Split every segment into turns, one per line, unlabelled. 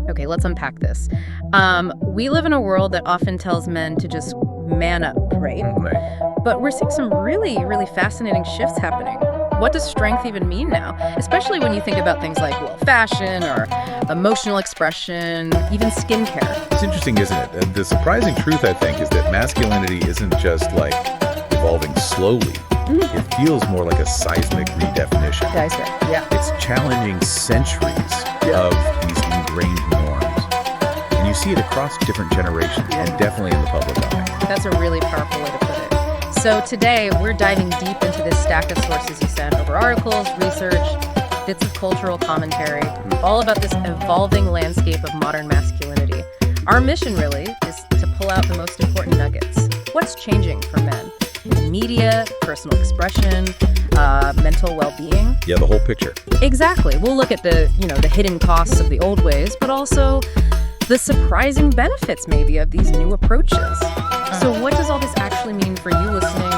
Okay, let's unpack this. We live in a world that often tells men to just man up, right?
Right.
But we're seeing some really, really fascinating shifts happening. What does strength even mean now? Especially when you think about things like, well, fashion or emotional expression, even skincare.
It's interesting, isn't it? The surprising truth, I think, is that masculinity isn't just like evolving slowly. It feels more like a seismic redefinition.
Guys, yeah.
It's challenging centuries of these ingrained norms. And you see it across different generations and definitely in the public eye.
That's a really powerful way to put it. So today, we're diving deep into this stack of sources you sent over articles, research, bits of cultural commentary, all about this evolving landscape of modern masculinity. Our mission, really, is to pull out the most important nuggets. What's changing for men? In media, personal expression, mental well-being.
Yeah, the whole picture.
Exactly. We'll look at the hidden costs of the old ways, but also the surprising benefits, maybe, of these new approaches. So what does all this actually mean for you listening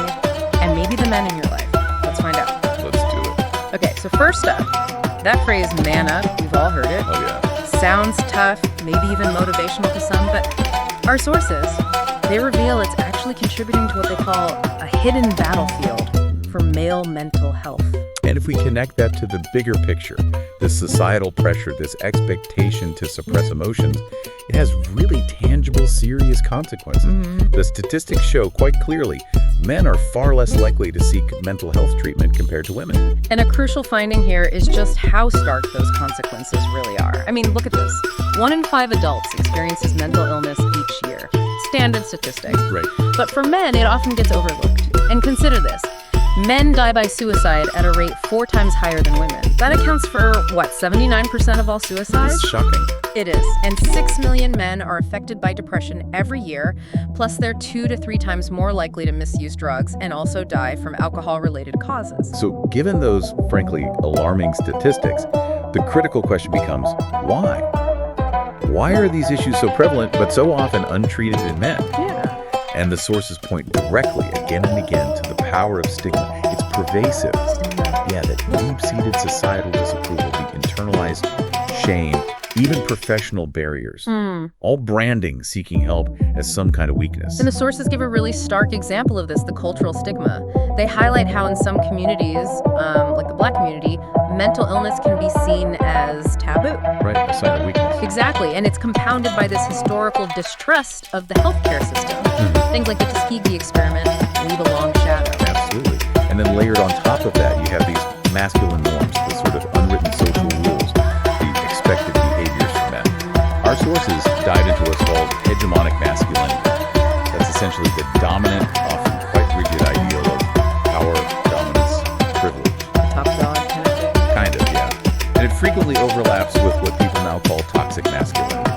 and maybe the men in your life? Let's find out.
Let's do it.
Okay, so first up, that phrase, man up, we've all heard it.
Oh, yeah.
Sounds tough, maybe even motivational to some, but our sources, they reveal it's actually contributing to what they call a hidden battlefield for male mental health.
And if we connect that to the bigger picture, this societal pressure, this expectation to suppress emotions, it has really tangible, serious consequences. The statistics show quite clearly men are far less likely to seek mental health treatment compared to women.
And a crucial finding here is just how stark those consequences really are. I mean, look at this. 1 in 5 adults experiences mental illness each year. Standard statistic.
Right.
But for men, it often gets overlooked. And consider this. Men die by suicide at a rate 4 times higher than women. That accounts for, 79% of all suicides?
It's shocking.
It is. And 6 million men are affected by depression every year, plus they're 2 to 3 times more likely to misuse drugs and also die from alcohol-related causes.
So given those, frankly, alarming statistics, the critical question becomes, why? Why are these issues so prevalent but so often untreated in men?
Yeah.
And the sources point directly, again and again, to the power of stigma. It's pervasive. Yeah, that deep-seated societal disapproval, the internalized shame, even professional barriers. All branding seeking help as some kind of weakness.
And the sources give a really stark example of this, the cultural stigma. They highlight how in some communities, like the Black community, mental illness can be seen as taboo.
Right, a sign of weakness.
Exactly, and it's compounded by this historical distrust of the healthcare system. Things like the Tuskegee experiment leave a long shadow.
Absolutely. And then layered on top of that, you have these masculine norms, the sort of unwritten social rules, the expected behaviors for men. Our sources dive into what's called hegemonic masculinity. That's essentially the dominant, often quite rigid ideal of power, dominance, privilege.
Top dog kind of thing.
Kind of, yeah. And it frequently overlaps with what people now call toxic masculinity.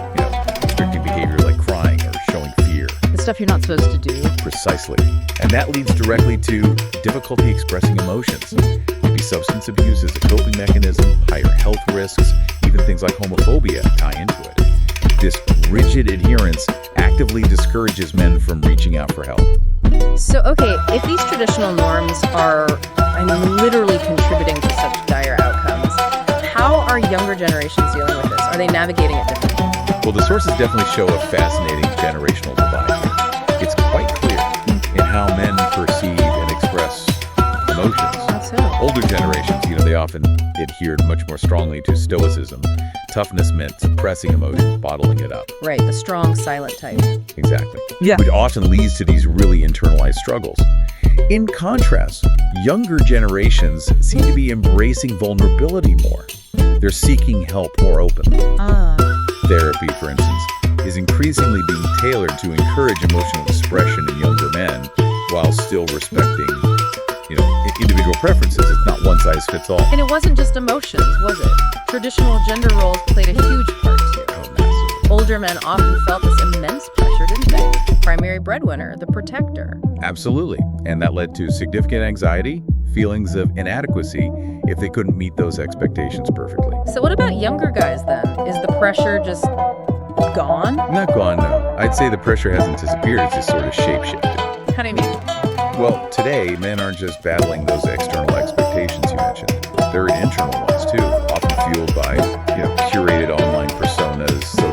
Restricting behavior like crying or showing fear.
The stuff you're not supposed to do.
Precisely. And that leads directly to difficulty expressing emotions. Maybe substance abuse is a coping mechanism, higher health risks, even things like homophobia tie into it. This rigid adherence actively discourages men from reaching out for help.
So, okay, if these traditional norms are, literally contributing to such dire outcomes, how are younger generations dealing with this? Are they navigating it differently?
Well, the sources definitely show a fascinating generational divide here. It's quite clear in how men perceive and express emotions.
How so?
Older generations, they often adhered much more strongly to stoicism. Toughness meant suppressing emotions, bottling it up.
Right, the strong, silent type.
Exactly.
Yeah.
Which often leads to these really internalized struggles. In contrast, younger generations seem to be embracing vulnerability more. They're seeking help more openly. Therapy, for instance, is increasingly being tailored to encourage emotional expression in younger men while still respecting, individual preferences. It's not one size fits all.
And it wasn't just emotions, was it? Traditional gender roles played a huge part too. Older men often felt this immense pressure, didn't they? Primary breadwinner, the protector.
Absolutely. And that led to significant anxiety, feelings of inadequacy if they couldn't meet those expectations perfectly.
So what about younger guys then? Is the pressure just gone?
Not gone, no. I'd say the pressure hasn't disappeared, it's just sort of shape-shifted.
How do you mean?
Well, today, men aren't just battling those external expectations you mentioned. There are internal ones, too, often fueled by, curated online personas, social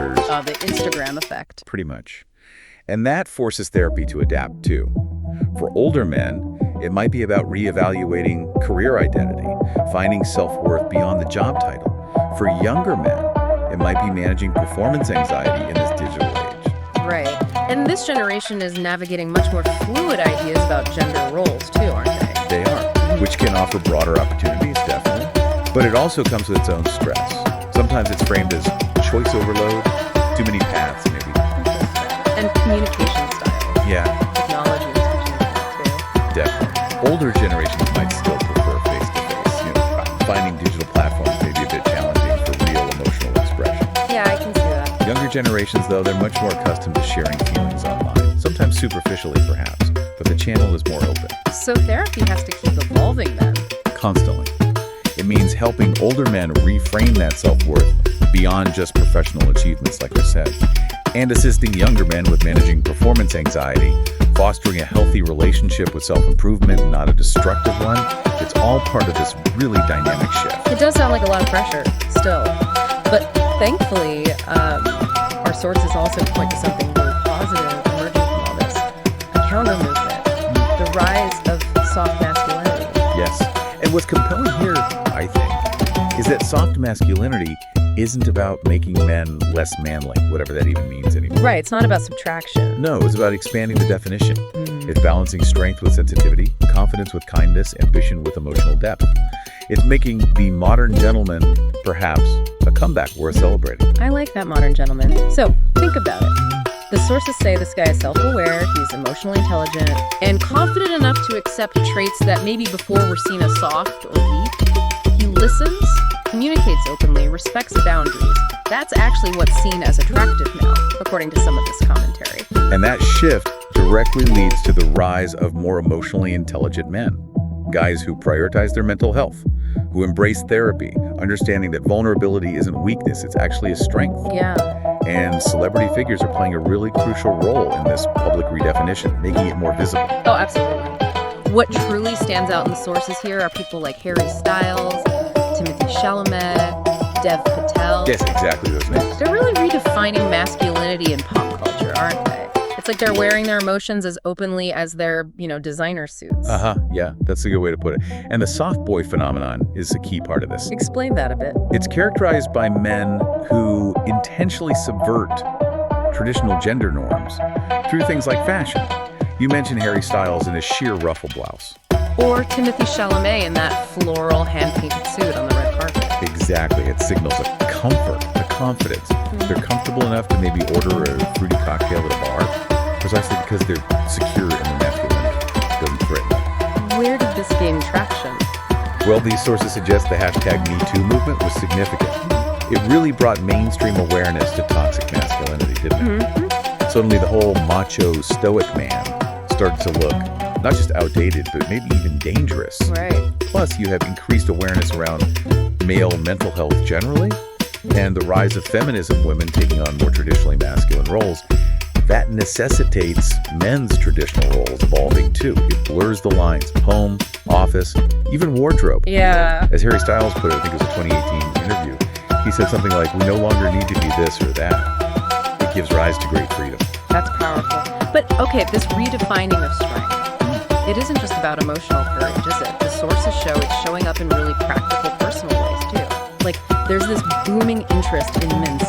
filters.
The Instagram effect.
Pretty much. And that forces therapy to adapt, too. For older men, it might be about reevaluating career identity, finding self-worth beyond the job title. For younger men, it might be managing performance anxiety in this digital age.
Right. And this generation is navigating much more fluid ideas about gender roles, too, aren't they?
They are, which can offer broader opportunities, definitely. But it also comes with its own stress. Sometimes it's framed as choice overload, too many paths, maybe.
And communication styles.
Yeah.
Technology is pushing that, too.
Definitely. Older generations might still prefer face-to-face. Finding digital platforms may be a bit challenging for real emotional expression.
Yeah, I can see that.
Younger generations, though, they're much more accustomed to sharing feelings online, sometimes superficially, perhaps, but the channel is more open.
So therapy has to keep evolving then.
Constantly. It means helping older men reframe that self-worth beyond just professional achievements, like I said, and assisting younger men with managing performance anxiety, fostering a healthy relationship with self-improvement, not a destructive one. It's all part of this really dynamic shift.
It does sound like a lot of pressure, still. But thankfully, our sources also point to something really positive emerging from all this. A counter movement, the rise of soft masculinity.
Yes. And what's compelling here, I think, is that soft masculinity isn't about making men less manly, whatever that even means anymore.
Right, it's not about subtraction.
No, it's about expanding the definition. It's balancing strength with sensitivity, confidence with kindness, ambition with emotional depth. It's making the modern gentleman, perhaps, a comeback worth celebrating.
I like that, modern gentleman. So, think about it. The sources say this guy is self-aware, he's emotionally intelligent, and confident enough to accept traits that maybe before were seen as soft or weak. He listens, communicates openly, respects boundaries. That's actually what's seen as attractive now, according to some of this commentary.
And that shift directly leads to the rise of more emotionally intelligent men. Guys who prioritize their mental health, who embrace therapy, understanding that vulnerability isn't weakness, it's actually a strength.
Yeah.
And celebrity figures are playing a really crucial role in this public redefinition, making it more visible.
Oh, absolutely. What truly stands out in the sources here are people like Harry Styles, Timothy Chalamet, Dev Patel.
Yes, exactly those names.
They're really redefining masculinity in pop culture, aren't they? It's like they're wearing their emotions as openly as their, designer suits.
Yeah, that's a good way to put it. And the soft boy phenomenon is a key part of this.
Explain that a bit.
It's characterized by men who intentionally subvert traditional gender norms through things like fashion. You mentioned Harry Styles in his sheer ruffle blouse.
Or Timothy Chalamet in that floral hand-painted suit on the red carpet.
Exactly. It signals a comfort, a confidence. They're comfortable enough to maybe order a fruity cocktail at a bar, precisely because they're secure in their masculinity. It doesn't threaten them.
Where did this gain traction?
Well, these sources suggest the hashtag #MeToo movement was significant. It really brought mainstream awareness to toxic masculinity, didn't it? Suddenly the whole macho, stoic man started to look not just outdated, but maybe even dangerous.
Right.
Plus, you have increased awareness around male mental health generally, and the rise of feminism, women taking on more traditionally masculine roles. That necessitates men's traditional roles evolving too. It blurs the lines. Home, office, even wardrobe.
Yeah.
As Harry Styles put it, I think it was a 2018 interview, he said something like, "We no longer need to be this or that." It gives rise to great freedom.
That's powerful. But, okay, this redefining of strength, it isn't just about emotional courage, is it? The sources show it's showing up in really practical, personal ways, too. Like, there's this booming interest in men's